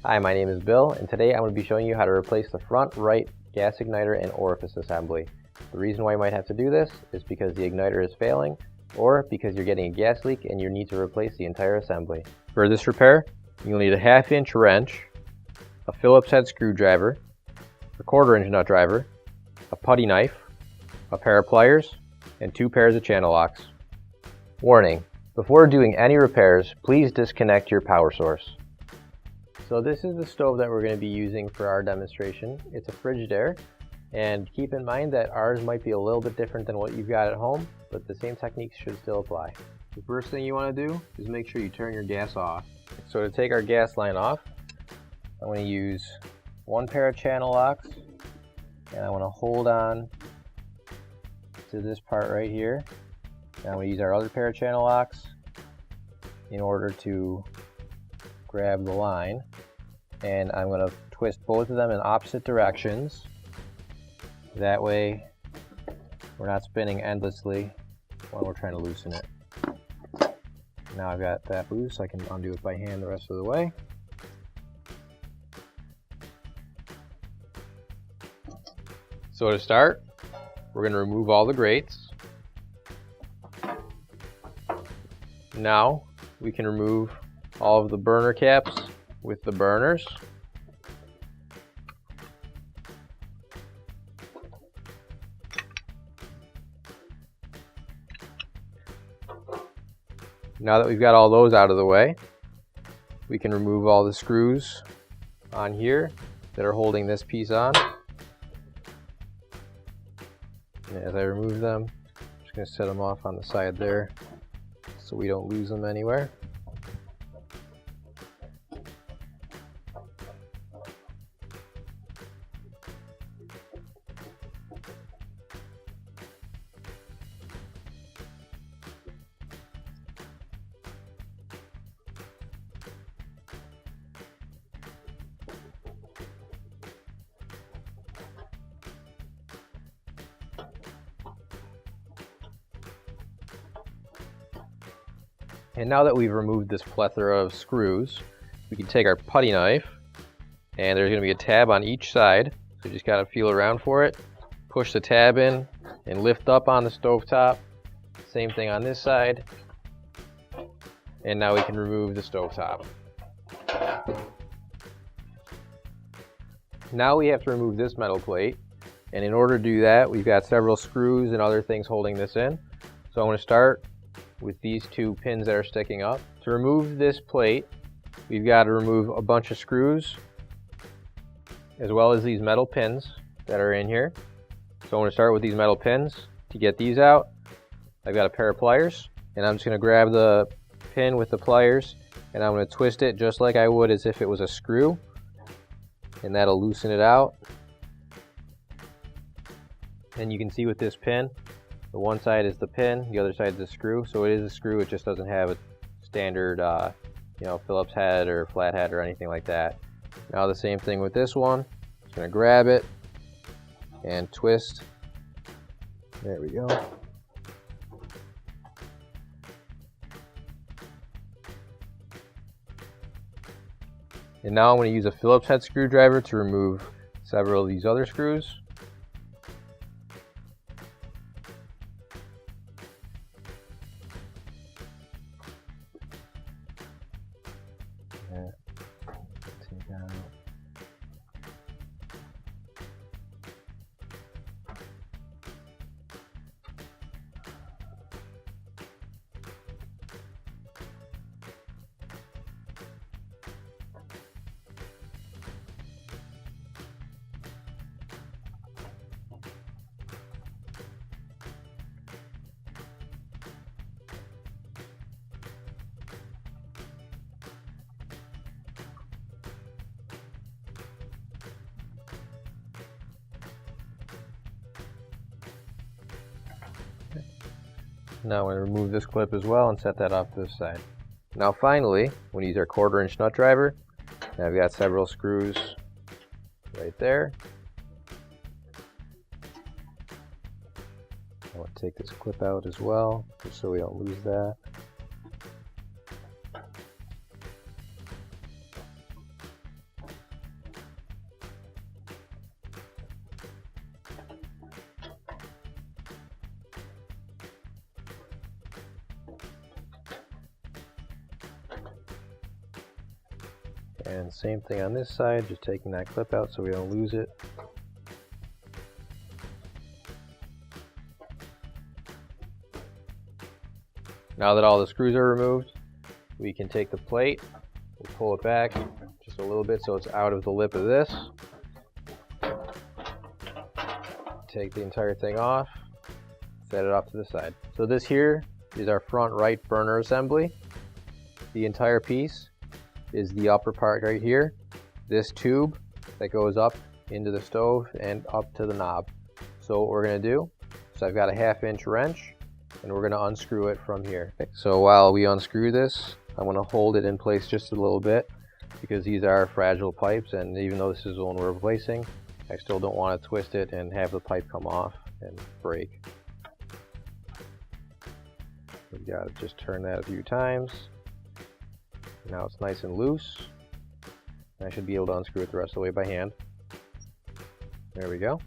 Hi, my name is Bill, and today I'm going to be showing you how to replace the front right gas igniter and orifice assembly. The reason why you might have to do this is because the igniter is failing, or because you're getting a gas leak and you need to replace the entire assembly. For this repair, you'll need a 1/2-inch wrench, a Phillips head screwdriver, a 1/4-inch nut driver, a putty knife, a pair of pliers, and 2 pairs of channel locks. Warning: before doing any repairs, please disconnect your power source. So this is the stove that we're going to be using for our demonstration. It's a Frigidaire, and keep in mind that ours might be a little bit different than what you've got at home, but the same techniques should still apply. The first thing you want to do is make sure you turn your gas off. So to take our gas line off, I'm going to use 1 pair of channel locks, and I want to hold on to this part right here. And I'm going to use our other pair of channel locks in order to grab the line, and I'm going to twist both of them in opposite directions. That way we're not spinning endlessly while we're trying to loosen it. Now I've got that loose, I can undo it by hand the rest of the way. So to start, we're going to remove all the grates. Now we can remove all of the burner caps with the burners. Now that we've got all those out of the way, we can remove all the screws on here that are holding this piece on. And as I remove them, I'm just going to set them off on the side there so we don't lose them anywhere. And now that we've removed this plethora of screws, we can take our putty knife, and there's going to be a tab on each side, so you just got to feel around for it, push the tab in, and lift up on the stovetop. Same thing on this side, and now we can remove the stovetop. Now we have to remove this metal plate, and in order to do that, we've got several screws and other things holding this in. So I'm going to start with these 2 pins that are sticking up. To remove this plate, we've got to remove a bunch of screws as well as these metal pins that are in here. So I'm going to start with these metal pins. To get these out, I've got a pair of pliers, and I'm just going to grab the pin with the pliers, and I'm going to twist it just like I would as if it was a screw, and that'll loosen it out. And you can see with this pin, the one side is the pin, the other side is the screw. So it is a screw, it just doesn't have a standard Phillips head or flat head or anything like that. Now the same thing with this one. Just going to grab it and twist. There we go. And now I'm going to use a Phillips head screwdriver to remove several of these other screws. Take out. Now I'm going to remove this clip as well and set that off to the side. Now finally, we'll use our 1/4-inch nut driver. Now I've got several screws right there. I want to take this clip out as well, just so we don't lose that. And same thing on this side, just taking that clip out so we don't lose it. Now that all the screws are removed, we can take the plate, we'll pull it back just a little bit so it's out of the lip of this. Take the entire thing off, set it off to the side. So this here is our front right burner assembly. The entire piece is the upper part right here. This tube that goes up into the stove and up to the knob. So what we're going to do, so I've got a 1/2-inch wrench and we're going to unscrew it from here. So while we unscrew this, I'm going to hold it in place just a little bit because these are fragile pipes, and even though this is the one we're replacing, I still don't want to twist it and have the pipe come off and break. We got to just turn that a few times. Now it's nice and loose. I should be able to unscrew it the rest of the way by hand. There we go.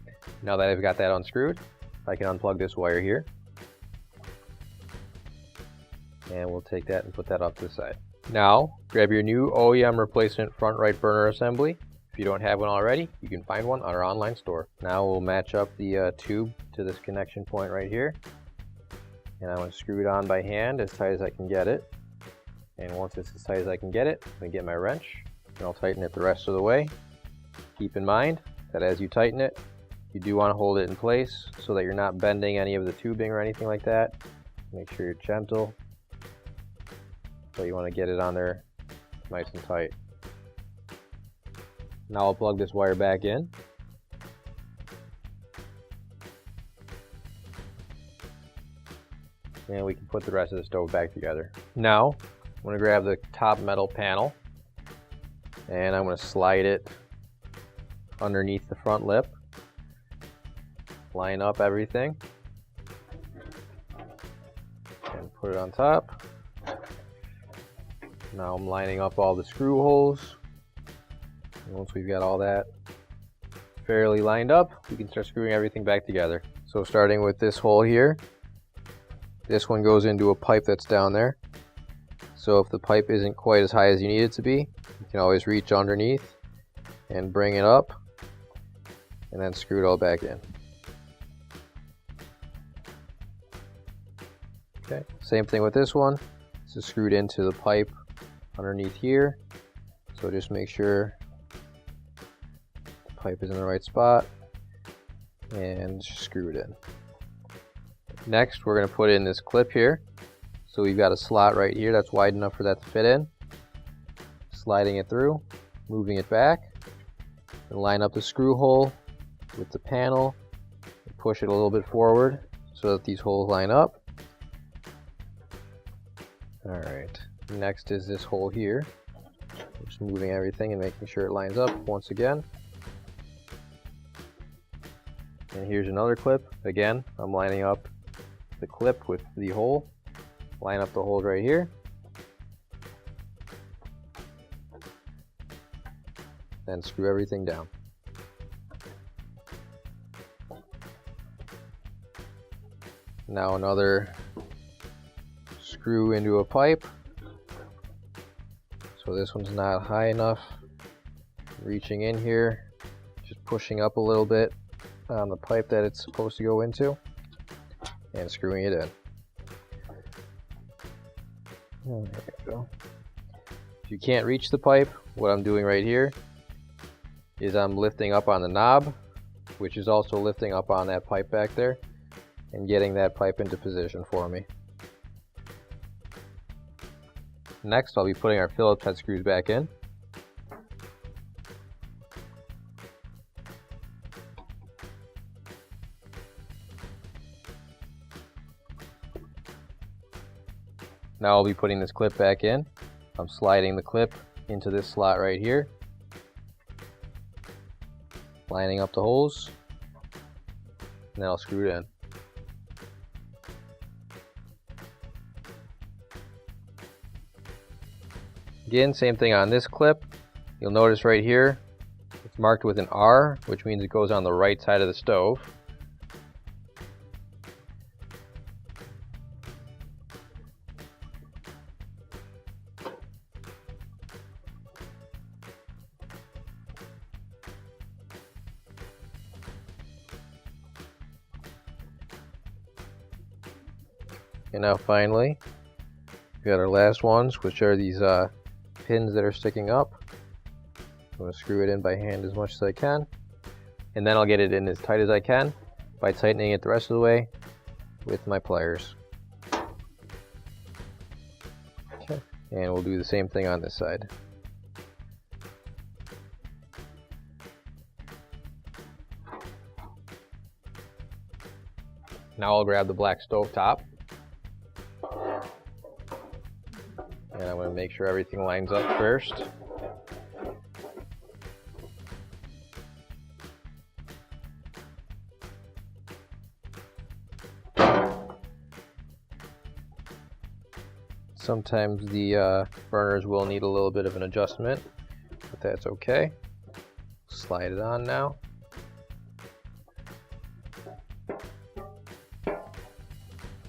Now that I've got that unscrewed, I can unplug this wire here. And we'll take that and put that off to the side. Now, grab your new OEM replacement front right burner assembly. If you don't have one already, you can find one on our online store. Now we'll match up the tube to this connection point right here. And I'm going to screw it on by hand as tight as I can get it. And once it's as tight as I can get it, I'm going to get my wrench and I'll tighten it the rest of the way. Keep in mind that as you tighten it, you do want to hold it in place so that you're not bending any of the tubing or anything like that. Make sure you're gentle. So you want to get it on there nice and tight. Now I'll plug this wire back in. And we can put the rest of the stove back together. Now I'm going to grab the top metal panel and I'm going to slide it underneath the front lip. Line up everything and put it on top. Now I'm lining up all the screw holes. And once we've got all that fairly lined up, we can start screwing everything back together. So starting with this hole here, this one goes into a pipe that's down there. So if the pipe isn't quite as high as you need it to be, you can always reach underneath and bring it up and then screw it all back in. Okay, same thing with this one. This is screwed into the pipe underneath here. So just make sure the pipe is in the right spot and screw it in. Next, we're going to put in this clip here. So we've got a slot right here that's wide enough for that to fit in. Sliding it through, moving it back, and line up the screw hole with the panel, and push it a little bit forward so that these holes line up. Alright, next is this hole here. Just moving everything and making sure it lines up once again. And here's another clip. Again, I'm lining up the clip with the hole. Line up the holes right here. Then screw everything down. Now another screw into a pipe. So this one's not high enough. Reaching in here, just pushing up a little bit on the pipe that it's supposed to go into and screwing it in. There we go. If you can't reach the pipe, what I'm doing right here is I'm lifting up on the knob, which is also lifting up on that pipe back there, and getting that pipe into position for me. Next, I'll be putting our Phillips head screws back in. Now I'll be putting this clip back in. I'm sliding the clip into this slot right here. Lining up the holes. And then I'll screw it in. Again, same thing on this clip. You'll notice right here, it's marked with an R, which means it goes on the right side of the stove. And now finally, we got our last ones, which are these pins that are sticking up. I'm going to screw it in by hand as much as I can, and then I'll get it in as tight as I can by tightening it the rest of the way with my pliers. Okay. And we'll do the same thing on this side. Now I'll grab the black stove top, and I'm going to make sure everything lines up first. Sometimes the burners will need a little bit of an adjustment, but that's okay. Slide it on now.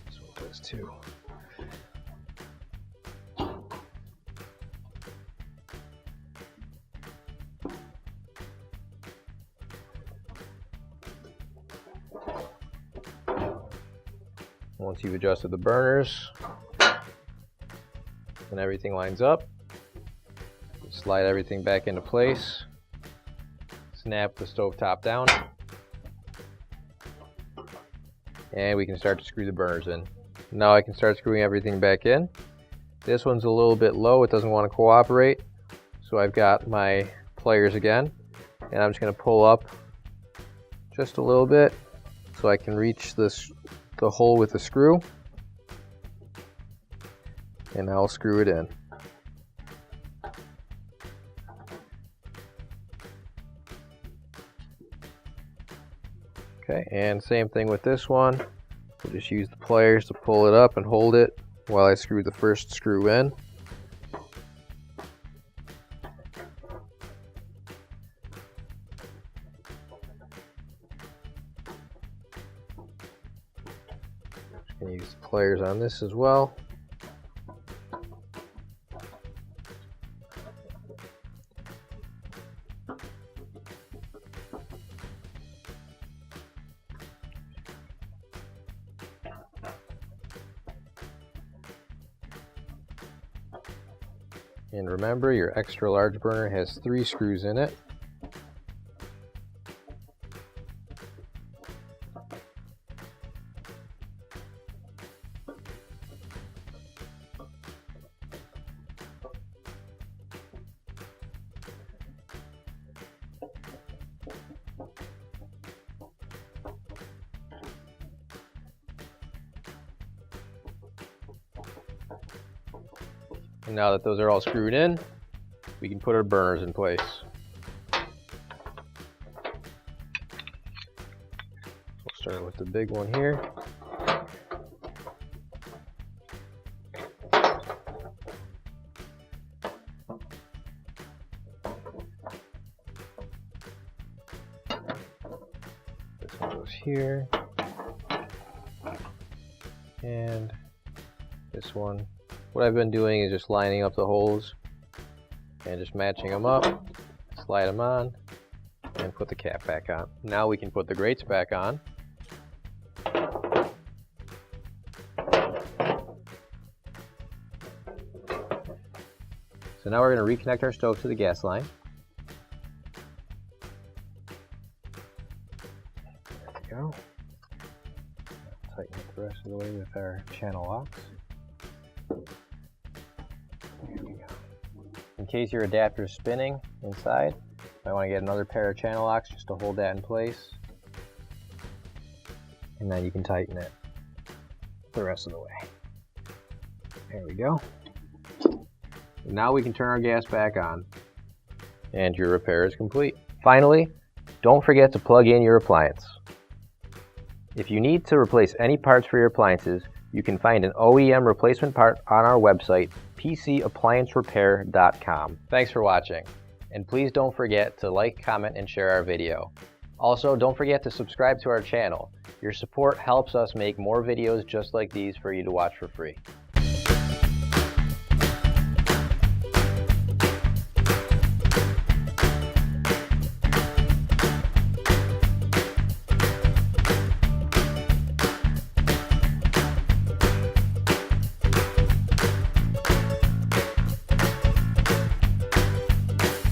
This one does too. Once you've adjusted the burners and everything lines up, slide everything back into place, snap the stove top down, and we can start to screw the burners in. Now I can start screwing everything back in. This one's a little bit low, it doesn't want to cooperate, so I've got my pliers again, and I'm just going to pull up just a little bit so I can reach the hole with the screw, and I'll screw it in. Okay, and same thing with this one. We'll just use the pliers to pull it up and hold it while I screw the first screw in. Just gonna use the pliers on this as well. And remember, your extra large burner has 3 screws in it. And now that those are all screwed in, we can put our burners in place. We'll start with the big one here. This one goes here. And this one. What I've been doing is just lining up the holes and just matching them up, slide them on, and put the cap back on. Now we can put the grates back on. So now we're going to reconnect our stove to the gas line. There we go. Tighten it the rest of the way with our channel locks. In case your adapter is spinning inside, you might want to get another pair of channel locks just to hold that in place. And then you can tighten it the rest of the way. There we go. Now we can turn our gas back on, and your repair is complete. Finally, don't forget to plug in your appliance. If you need to replace any parts for your appliances, you can find an OEM replacement part on our website, PCApplianceRepair.com. Thanks for watching, and please don't forget to like, comment, and share our video. Also, don't forget to subscribe to our channel. Your support helps us make more videos just like these for you to watch for free.